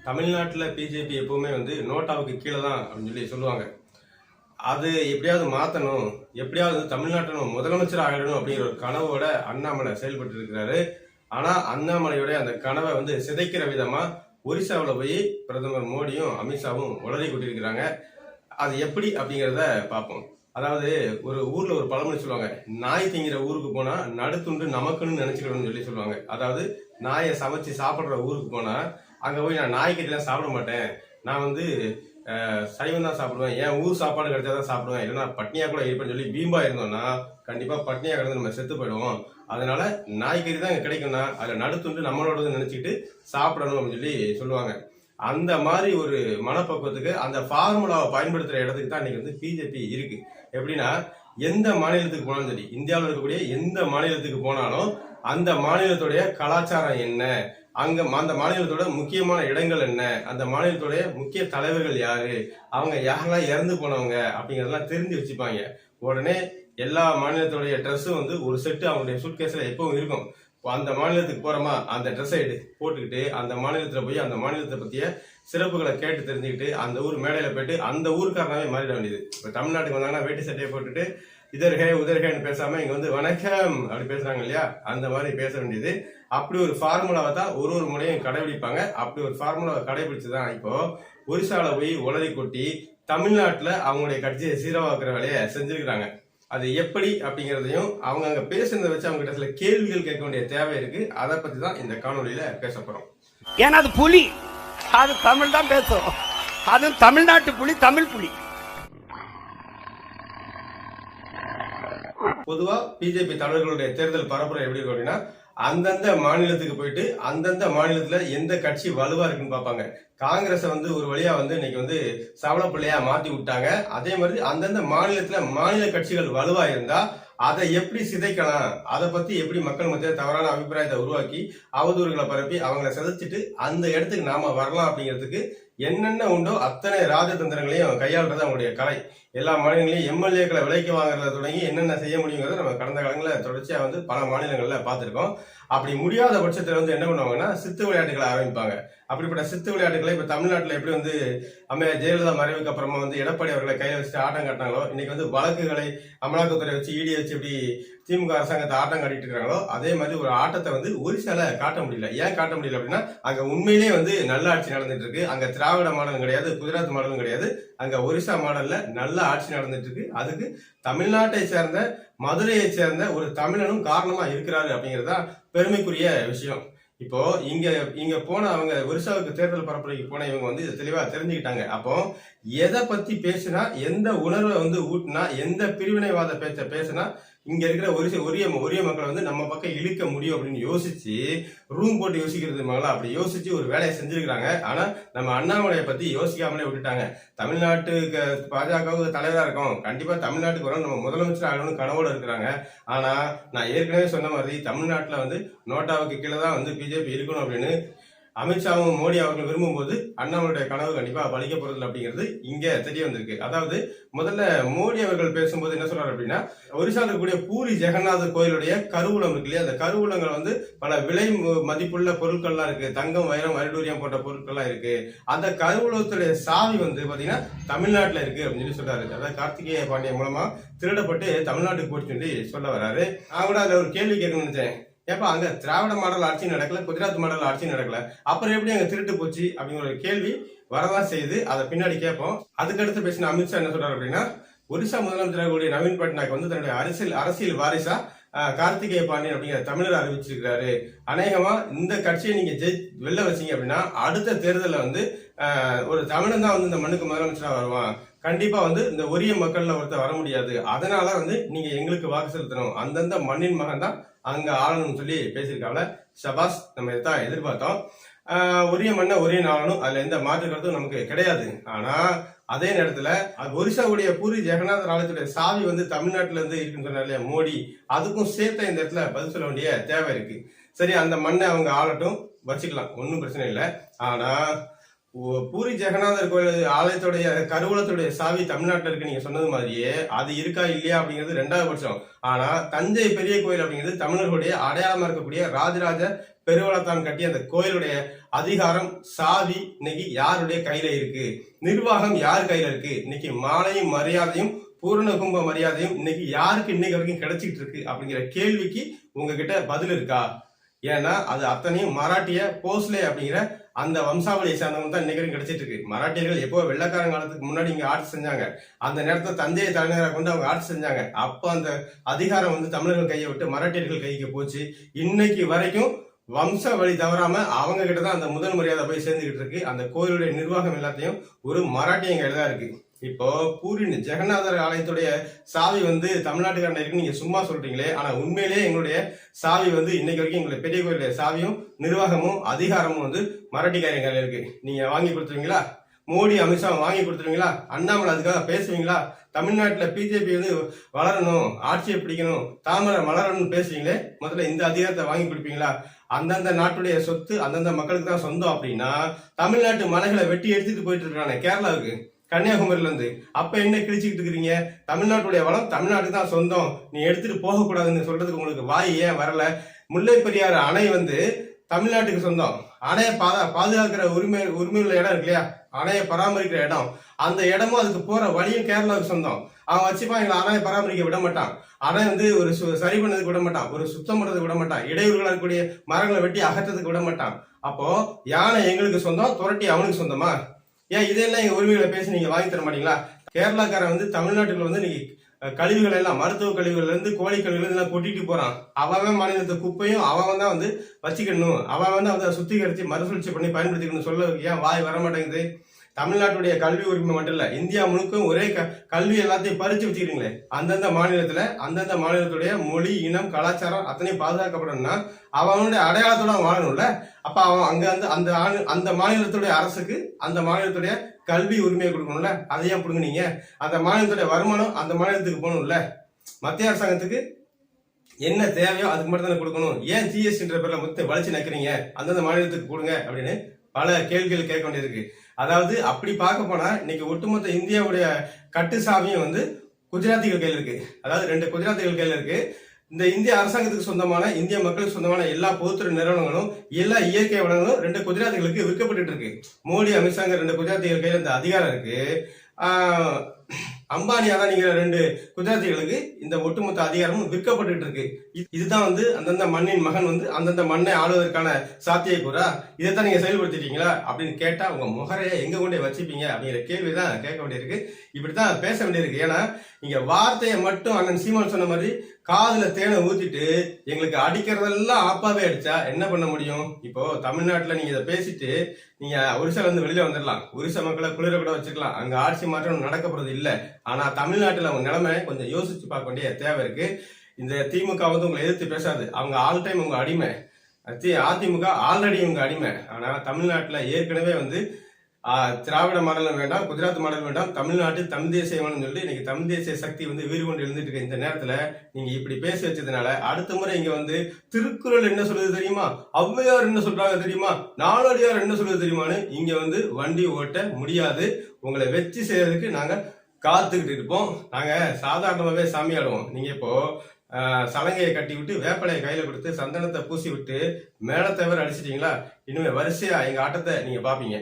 தமிழ்நாட்டில் பிஜேபி எப்பவுமே வந்து நோட்டாவுக்கு கீழே தான் அப்படின்னு சொல்லி சொல்லுவாங்க. அது எப்படியாவது மாற்றணும், எப்படியாவது தமிழ்நாட்டில் முதலமைச்சர் ஆகிடணும் அப்படிங்கிற ஒரு கனவோட அண்ணாமலை செயல்பட்டு இருக்கிறாரு. ஆனால் அண்ணாமலையோட அந்த கனவை வந்து சிதைக்கிற விதமாக ஒரிசாவில் போய் பிரதமர் மோடியும் அமித்ஷாவும் உளறி கொட்டியிருக்கிறாங்க. அது எப்படி அப்படிங்கிறத பார்ப்போம். அதாவது ஒரு ஊர்ல ஒரு பழமொழி சொல்லுவாங்க, நாய் திங்கிற ஊருக்கு போனா நடுத்துண்டு நமக்குன்னு நினைச்சுக்கணும்னு சொல்லி சொல்லுவாங்க. அதாவது நாயை சமைச்சு சாப்பிடுற ஊருக்கு போனா அங்க போய் நான் நாய்க்கிட்டலாம் சாப்பிட மாட்டேன், நான் வந்து சைவம் தான் சாப்பிடுவேன், என் ஊர் சாப்பாடு கிடைச்சாதான் சாப்பிடுவேன், இல்லைன்னா பட்னியா கூட இருப்பேன்னு சொல்லி வீம்பா இருந்தோம்னா கண்டிப்பா பட்னியா கிடந்து நம்ம செத்து போயிடுவோம். அதனால நாய்க்கறி தான் இங்க கிடைக்கும்னா அதுல நடுத்துண்டு நம்மளோட நினைச்சுக்கிட்டு சாப்பிடணும் அப்படின்னு சொல்லி சொல்லுவாங்க. அந்த மாதிரி ஒரு மனப்பக்குவத்துக்கு அந்த ஃபார்முலாவை பயன்படுத்துற இடத்துக்கு தான் இன்னைக்கு வந்து பிஜேபி இருக்கு. எப்படின்னா, எந்த மாநிலத்துக்கு போனாலும் சரி, இந்தியாவில் இருக்கக்கூடிய எந்த மாநிலத்துக்கு போனாலும் அந்த மாநிலத்துடைய கலாச்சாரம் என்ன, அந்த மாநிலத்தோட முக்கியமான இடங்கள் என்ன, அந்த மாநிலத்துடைய முக்கிய தலைவர்கள் யாரு, அவங்க யாரெல்லாம் இறந்து போனவங்க அப்படிங்கறதெல்லாம் தெரிஞ்சு வச்சுப்பாங்க. உடனே எல்லா மாநிலத்துடைய ட்ரெஸ்ஸும் வந்து ஒரு செட்டு அவங்களுடைய சூட்கேஸ்ல எப்பவும் இருக்கும். அந்த மாநிலத்துக்கு போறோமா அந்த ட்ரெஸ்ஸை போட்டுக்கிட்டு அந்த மாநிலத்துல போய் அந்த மாநிலத்தை பத்திய சிறப்புகளை கேட்டு தெரிஞ்சுக்கிட்டு அந்த ஊர் மேடையில போயிட்டு அந்த ஊருக்காரனாவே மாறிட வேண்டியது. இப்ப தமிழ்நாட்டுக்கு வந்தாங்கன்னா வேட்டி சட்டையை போட்டுட்டு இதர்கே உதர்கேன்னு பேசாம இங்க வந்து வணக்கம் அப்படி பேசுறாங்க இல்லையா, அந்த மாதிரி பேச வேண்டியது. அப்படி ஒரு ஃபார்முலாவை தான் ஒரு முறையும் கடைபிடிப்பாங்க. அப்படி ஒரு ஃபார்முலாவை கடைபிடிச்சுதான் இப்போ ஒரிசால போய் உளறி கொட்டி தமிழ்நாட்டுல அவங்களுடைய கட்சியை சீரவாக்குற வேலையை செஞ்சிருக்கிறாங்க. அது எப்படி அப்படிங்கிறதையும் அவங்க அங்க பேசுறதை வச்சு அவங்க கிட்ட சில கேள்விகள் கேட்க வேண்டிய தேவை இருக்கு. அதை பத்தி தான் இந்த காணொலியில பேச போறோம். ஏன்னா அது புலி, அது தமிழ் தான் பேசும், அது தமிழ்நாட்டு புலி, தமிழ் புலி. பொதுவா பிஜேபி தலைவர்களுடைய தேர்தல் பரப்புரை எப்படி இருக்கும் அப்படின்னா, அந்தந்த மாநிலத்துக்கு போயிட்டு அந்தந்த மாநிலத்துல எந்த கட்சி வலுவா இருக்குன்னு பாப்பாங்க. காங்கிரஸ் வந்து ஒரு வழியா வந்து இன்னைக்கு வந்து சவள பிள்ளையா மாத்தி விட்டாங்க. அதே மாதிரி அந்தந்த மாநிலத்துல மாநில கட்சிகள் வலுவா இருந்தா அதை எப்படி சிதைக்கலாம், அதை பத்தி எப்படி மக்கள் மத்திய தவறான அபிப்பிராயத்தை உருவாக்கி அவதூறுகளை பரப்பி அவங்களை சிதைச்சிட்டு அந்த இடத்துக்கு நாம வரலாம் அப்படிங்கிறதுக்கு என்னென்ன உண்டோ அத்தனை ராஜதந்திரங்களையும் கையாளுறது அவங்களுடைய கலை. எல்லா மாநிலங்களையும் எம்எல்ஏக்களை விலைக்கு வாங்குறத தொடங்கி என்னென்ன செய்ய முடியுங்கிறத நம்ம கடந்த காலங்களில் தொடர்ச்சியா வந்து பல மாநிலங்கள்ல பார்த்திருக்கோம். அப்படி முடியாத பட்சத்துல வந்து என்ன பண்ணுவாங்கன்னா சித்து விளையாட்டுகளை ஆரம்பிப்பாங்க. அப்படிப்பட்ட சித்து விளையாட்டுகளை இப்ப தமிழ்நாட்டில் எப்படி வந்து அம்மையார் ஜெயலலிதா மறைவுக்கு அப்புறமா வந்து எடப்பாடி அவர்களை கையில வச்சுட்டு ஆட்டம் காட்டினாங்களோ, இன்னைக்கு வந்து வழக்குகளை அமலாக்கத்துறை வச்சு இடி வச்சு எப்படி திமுக அரசாங்கத்தை ஆட்டம் காட்டிட்டு இருக்காங்களோ, அதே மாதிரி ஒரு ஆட்டத்தை வந்து ஒரிசால காட்ட முடியல. ஏன் காட்ட முடியல அப்படின்னா, அங்க உண்மையிலேயே வந்து நல்ல ஆட்சி நடந்துட்டு இருக்கு. அங்க திராவிட மாடலும் கிடையாது, குஜராத் மாடலும் கிடையாது, அங்க ஒரிசா மாடல்ல நல்ல ஆட்சி நடந்துட்டு இருக்கு. அதுக்கு தமிழ்நாட்டை சேர்ந்த மதுரையை சேர்ந்த ஒரு தமிழனும் காரணமா இருக்கிறாரு அப்படிங்கறதா பெருமைக்குரிய விஷயம். இப்போ இங்க போன அவங்க ஒரிசாவுக்கு தேர்தல் பரப்புரைக்கு போன இவங்க வந்து தெளிவா தெரிஞ்சுக்கிட்டாங்க. அப்போ எதை பத்தி பேசினா, எந்த உணர்வை வந்து ஊட்டினா, எந்த பிரிவினைவாத பேச்ச பேசினா இங்க இருக்கிற ஒரிய மக்களை வந்து நம்ம பக்கம் இழுக்க முடியும் அப்படின்னு யோசிச்சு ரூம் போட்டு யோசிக்கிறது மகளா அப்படி யோசிச்சு ஒரு வேலையை செஞ்சிருக்கிறாங்க. ஆனா நம்ம அண்ணாமலையை பத்தி யோசிக்காமலே விட்டுட்டாங்க. தமிழ்நாட்டுக்கு பாஜகவுக்கு தலைவரா இருக்கோம், கண்டிப்பா தமிழ்நாட்டுக்கு வரும், நம்ம முதலமைச்சர் ஆகணும்னு கனவோட இருக்கிறாங்க. ஆனா நான் ஏற்கனவே சொன்ன மாதிரி தமிழ்நாட்டுல வந்து நோட்டாவுக்கு கீழே தான் வந்து பிஜேபி இருக்கணும் அப்படின்னு அமித்ஷாவும் மோடி அவர்கள் விரும்பும் போது அண்ணாமலையுடைய கனவு கண்டிப்பா பலிக்க போறதில்லை அப்படிங்கிறது இங்க தெரிய வந்திருக்கு. அதாவது முதல்ல மோடி அவர்கள் பேசும்போது என்ன சொல்றாரு அப்படின்னா, ஒரிசால இருக்கக்கூடிய பூரி ஜெகநாதர் கோயிலுடைய கருவூலம் இருக்கு இல்லையா, அந்த கருவூலங்கள் வந்து பல விலை மதிப்புள்ள பொருட்கள்லாம் இருக்கு, தங்கம் வைரம் வைடூரியம் போன்ற பொருட்கள்லாம் இருக்கு. அந்த கருவூலத்துடைய சாவி வந்து பாத்தீங்கன்னா தமிழ்நாட்டுல இருக்கு அப்படின்னு சொல்லி சொல்றாரு. அதாவது கார்த்திகேய பாண்டியன் மூலமா திருடப்பட்டு தமிழ்நாட்டுக்கு போட்டு சொல்லி சொல்ல வர்றாரு. நான் கூட அதுல ஒரு கேள்வி கேட்கணும்னு நினைச்சேன். ஏப்பா அங்க திராவிட மாடல் ஆட்சி நடக்கல, குஜராத் மாடல் ஆட்சி நடக்கல, அப்புறம் எப்படி அங்க திருட்டு போச்சு அப்படிங்கிற ஒரு கேள்வி வரதான் செய்யுது. அதை பின்னாடி கேட்போம். அதுக்கடுத்து பேசின அமித்ஷா என்ன சொல்றாரு அப்படின்னா, ஒரிசா முதலமைச்சர் நவீன் பட்நாயக் வந்து தன்னுடைய அரசியல் வாரிசா கார்த்திகேய பாண்டியன் அப்படிங்கிற தமிழர் அறிவிச்சிருக்கிறாரு. அநேகமா இந்த கட்சியை நீங்க வெளில வச்சீங்க அப்படின்னா அடுத்த தேர்தலில் வந்து ஒரு தமிழன் தான் வந்து இந்த மண்ணுக்கு முதலமைச்சரா வருவான், கண்டிப்பா வந்து இந்த ஒரிய மக்கள்ல ஒருத்தர் வர முடியாது, அதனால வந்து நீங்க எங்களுக்கு வாக்கு செலுத்தணும், அந்தந்த மண்ணின் மகன் தான் அங்க ஆளணும்னு சொல்லி பேசியிருக்காங்க. ஷபாஸ், நம்ம இதான் எதிர்பார்த்தோம். ஒரே மண்ண ஒரே நாளனும் அதுல எந்த மாற்று கருத்தும் நமக்கு கிடையாது. ஆனா அதே நேரத்துல ஒரிசாவுடைய பூரி ஜெகநாதர் ஆலயத்துடைய சாவி வந்து தமிழ்நாட்டுல இருந்து இருக்குன்னு சொன்னாலே மோடி, அதுக்கும் சேர்த்த இந்த இடத்துல பதில் சொல்ல வேண்டிய தேவை இருக்கு. சரி, அந்த மண்ணை அவங்க ஆளட்டும், வச்சுக்கலாம், ஒன்னும் பிரச்சனை இல்லை. ஆனா பூரி ஜெகநாதர் கோயில் ஆலயத்துடைய கருவூலத்துடைய சாவி தமிழ்நாட்டில் இருக்கு நீங்க சொன்னது மாதிரியே அது இருக்கா இல்லையா அப்படிங்கிறது ரெண்டாவது பட்சம். ஆனா தஞ்சை பெரிய கோயில் அப்படிங்கிறது தமிழர்களுடைய அடையாளமா இருக்கக்கூடிய ராஜராஜ பெருவளத்தான் கட்டிய அந்த கோயிலுடைய அதிகாரம் சாவி இன்னைக்கு யாருடைய கையில இருக்கு, நிர்வாகம் யார் கையில இருக்கு, இன்னைக்கு மாலையும் மரியாதையும் பூரண கும்ப மரியாதையும் இன்னைக்கு யாருக்கு இன்னைக்கு வரைக்கும் கிடைச்சிட்டு இருக்கு அப்படிங்கிற கேள்விக்கு உங்ககிட்ட பதில் இருக்கா? ஏன்னா அது அத்தனையும் மராட்டிய போஸ்லே அப்படிங்கிற அந்த வம்சாவளியை சார்ந்தவங்க தான் இன்னைக்கு கிடைச்சிட்டு இருக்கு. மராட்டியர்கள் எப்போ வெள்ளக்காரன் காலத்துக்கு முன்னாடி இங்க ஆட்சி செஞ்சாங்க, அந்த நேரத்துல தந்தையை தலைநகராக கொண்டு அவங்க ஆட்சி செஞ்சாங்க. அப்ப அந்த அதிகாரம் வந்து தமிழர்கள் கையை விட்டு மராட்டியர்கள் கைக்கு போச்சு. இன்னைக்கு வரைக்கும் வம்ச வழி தவறாம அவங்க கிட்டதான் அந்த முதல் மரியாதை போய் சேர்ந்துகிட்டு இருக்கு. அந்த கோயிலுடைய நிர்வாகம் எல்லாத்தையும் ஒரு மராட்டியன் கையில தான் இருக்கு. இப்போ பூரி ஜெகநாதர் ஆலயத்துடைய சாவி வந்து தமிழ்நாட்டுக்காரன் இருக்கு நீங்க சும்மா சொல்றீங்களே, ஆனா உண்மையிலேயே எங்களுடைய சாவி வந்து இன்னைக்கு வரைக்கும் எங்களுடைய பெரிய கோயிலுடைய சாவியும் நிர்வாகமும் அதிகாரமும் வந்து மராட்டிக்காரங்க கையில இருக்கு. நீங்க வாங்கி கொடுத்துருவீங்களா? மோடி அமித்ஷா வாங்கி கொடுத்துருவீங்களா? அண்ணாமலை அதுக்காக பேசுவீங்களா? தமிழ்நாட்டுல பிஜேபி வந்து வளரணும், ஆட்சியை பிடிக்கணும், தாமரை மலரணும்னு பேசுவீங்களே, முதல்ல இந்த அதிகாரத்தை வாங்கி கொடுப்பீங்களா? அந்தந்த நாட்டுடைய சொத்து அந்தந்த மக்களுக்கு தான் சொந்தம் அப்படின்னா தமிழ்நாட்டு மலைகளை வெட்டி எடுத்துட்டு போயிட்டு இருக்கானே கேரளாவுக்கு, கன்னியாகுமரியில இருந்து, அப்ப என்ன கிழிச்சுக்கிட்டு இருக்கிறீங்க? தமிழ்நாட்டுடைய வளம் தமிழ்நாட்டுக்கு தான் சொந்தம், நீ எடுத்துட்டு போக கூடாதுன்னு சொல்றதுக்கு உங்களுக்கு வாய் ஏன் வரல? முல்லை பெரியாறு அணை வந்து தமிழ்நாட்டுக்கு சொந்தம். அணையை பாதுகாக்கிற உரிமையுள்ள இடம் இருக்கு இல்லையா, அணையை பராமரிக்கிற இடம், அந்த இடமும் அதுக்கு போற வழியும் கேரளாவுக்கு சொந்தம். அவன் வச்சுப்பான், எங்களை அணையை பராமரிக்க விட மாட்டான், அணை வந்து ஒரு சரி பண்ணதுக்கு விட மாட்டான், ஒரு சுத்தம் பண்றதுக்கு விட மாட்டான், இடையூறுகளா இருக்கக்கூடிய மரங்களை வெட்டி அகற்றதுக்கு விட மாட்டான். அப்போ யானை எங்களுக்கு சொந்தம், துரட்டி அவனுக்கு சொந்தமா? ஏன் இதெல்லாம் எங்க உரிமைகளை பேசி நீங்க வாங்கி தர மாட்டீங்களா? கேரளாக்காரன் வந்து தமிழ்நாட்டுல வந்து நீங்க கழிவுகள் எல்லாம் மருத்துவ கழிவுகள்ல இருந்து கோழி கழிவுகள் எல்லாம் கொட்டிட்டு போறான். அவன் மாநிலத்து குப்பையும் அவன் தான் வந்து வச்சுக்கணும், அவன் வந்து அதை சுத்திகரிச்சு மறுசுழற்சி பண்ணி பயன்படுத்திக்கணும் சொல்ல ஏன் வாய் வர மாட்டேங்குது? தமிழ்நாட்டுடைய கல்வி உரிமை மட்டும் இல்ல, இந்தியா முழுக்க ஒரே கல்வி எல்லாத்தையும் பறிச்சு வச்சுக்கிறீங்களே. அந்தந்த மாநிலத்துடைய மொழி இனம் கலாச்சாரம் அத்தனையும் பாதுகாக்கப்படணும்னா அவனுடைய அடையாளத்தோட வாழணும்ல. அப்ப அவன் அங்க அந்த மாநிலத்துடைய அரசுக்கு அந்த மாநிலத்துடைய கல்வி உரிமையை கொடுக்கணும்ல, அதையும் கொடுங்க. நீங்க அந்த மாநிலத்துடைய வருமானம் அந்த மாநிலத்துக்கு போகணும்ல. மத்திய அரசாங்கத்துக்கு என்ன தேவையோ அதுக்கு மட்டும் தானே கொடுக்கணும். ஏன் ஜிஎஸ்டின்ற பேர்ல மொத்த வளைச்சு நிக்கிறீங்க? அந்தந்த மாநிலத்துக்கு கொடுங்க அப்படின்னு பல கேள்விகள் கேட்க வேண்டியிருக்கு. அதாவது அப்படி பார்க்க போனா இன்னைக்கு ஒட்டுமொத்த இந்தியாவுடைய கட்டு சாவியும் வந்து குஜராத்திகள் கையில் இருக்கு. அதாவது 2 குஜராத்திகள் கையில் இருக்கு. இந்த இந்திய அரசாங்கத்துக்கு சொந்தமான, இந்திய மக்களுக்கு சொந்தமான எல்லா பொதுத்துறை நிறுவனங்களும் எல்லா இயற்கை வளங்களும் 2 குஜராத்திகளுக்கு விற்கப்பட்டு இருக்கு. மோடி அமித்ஷாங்க 2 குஜராத்திகள் கையில இந்த அதிகாரம் இருக்கு. அம்பானி அதானிங்கிற 2 குஜராத்திகளுக்கு இந்த ஒட்டுமொத்த அதிகாரமும் விற்கப்பட்டு இருக்கு. இதுதான் வந்து அந்தந்த மண்ணின் மகன் வந்து அந்தந்த மண்ணை ஆளுவதற்கான சாத்திய கூறா? இதைத்தான் நீங்க செயல்படுத்திட்டீங்களா அப்படின்னு கேட்டா உங்க முகரைய எங்க கொண்டே வச்சுப்பீங்க அப்படிங்கிற கேள்விதான் கேட்க வேண்டியிருக்கு. இப்படித்தான் பேச வேண்டியிருக்கு. ஏன்னா நீங்க வார்த்தையை மட்டும் அண்ணன் சீமான் சொன்ன மாதிரி காதுல தேனை ஊத்திட்டு எங்களுக்கு அடிக்கிறதெல்லாம் ஆப்பாவே அடிச்சா என்ன பண்ண முடியும்? இப்போ தமிழ்நாட்டுல நீங்க இதை பேசிட்டு நீங்க ஒரிசால இருந்து வெளியில வந்துடலாம், ஒரிசா மக்களை குளிர கூட வச்சுக்கலாம், அங்க ஆட்சி மாற்றம் நடக்க போறது இல்ல. ஆனா தமிழ்நாட்டுல அவங்க நிலைமை கொஞ்சம் யோசிச்சு பார்க்க வேண்டிய தேவை இருக்கு. இந்த திமுக வந்து உங்களை எதிர்த்து பேசாது, அவங்க ஆல் டைம் உங்க அடிமை. அதிமுக ஆல்ரெடி உங்க அடிமை. ஆனா தமிழ்நாட்டுல ஏற்கனவே வந்து திராவிட மாடலும் வேண்டாம், குஜராத் மாடல் வேண்டாம், தமிழ்நாட்டு தமிழ் தேசியம் சொல்லி இன்னைக்கு தமிழ் தேசிய சக்தி வந்து வீறு கொண்டு எழுந்துட்டு இருக்க இந்த நேரத்துல நீங்க இப்படி பேசி வச்சதுனால அடுத்த முறை இங்க வந்து திருக்குறள் என்ன சொல்லுது தெரியுமா, ஔவையார் என்ன சொல்றாங்க தெரியுமா, நாலடியார் என்ன சொல்லுது தெரியுமான்னு இங்க வந்து வண்டி ஓட்ட முடியாது. உங்களை வெற்றி செய்யறதுக்கு நாங்க காத்துக்கிட்டு இருப்போம். நாங்க சாதாரணமாவே சாமி ஆடுவோம். நீங்க இப்போ சலங்கையை கட்டி விட்டு வேப்பலையை கையில கொடுத்து சந்தனத்தை பூசி விட்டு மேலத்தவர் அடிச்சிட்டீங்களா, இனிமே வரிசையா எங்க ஆட்டத்தை நீங்க பாப்பீங்க.